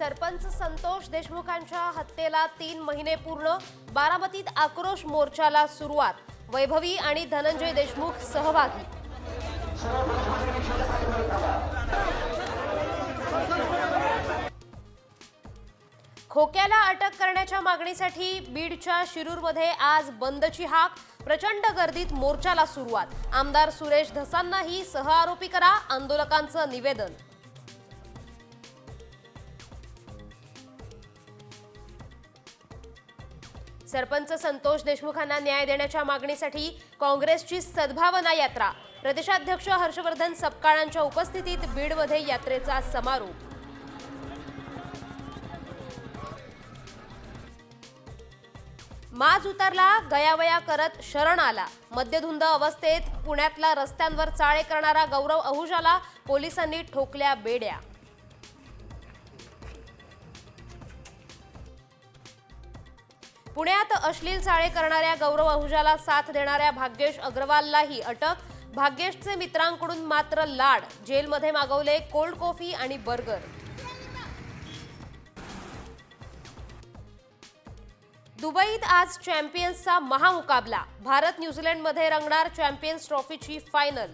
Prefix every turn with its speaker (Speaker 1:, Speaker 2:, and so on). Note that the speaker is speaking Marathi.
Speaker 1: सरपंच संतोष देशमुखांच्या हत्येला 3 महिने पूर्ण. बारामतीत आक्रोश मोर्चाला सुरुवात. वैभवी आणि धनंजय देशमुख सहभागी. खोक्याला अटक करण्याच्या मागणीसाठी बीडच्या शिरूरमध्ये आज बंदची हाक. प्रचंड गर्दीत मोर्चाला सुरुवात. आमदार सुरेश धसांनाही सहआरोपी करा, आंदोलकांचं निवेदन. सरपंच संतोष देशमुखांना न्याय देण्याच्या मागणीसाठी काँग्रेसची सद्भावना यात्रा. प्रदेशाध्यक्ष हर्षवर्धन सपकाळांच्या उपस्थितीत बीडमध्ये यात्रेचा समारोप. माज उतरला, गयावया करत शरण आला. मद्यधुंद अवस्थेत पुण्यातला रस्त्यांवर चाळे करणारा गौरव अहुजाला पोलिसांनी ठोकल्या बेड्या. पुण्यात अश्लील चाळे करणाऱ्या गौरव अहुजाला साथ देणाऱ्या भाग्येश अग्रवाललाही अटक. भाग्येशचे मित्रांकडून मात्र लाड. जेलमध्ये मागवले कोल्ड कॉफी आणि बर्गर. दुबईत आज चॅम्पियन्सचा महामुकाबला. भारत न्यूझीलंडमध्ये रंगणार चॅम्पियन्स ट्रॉफीची फायनल.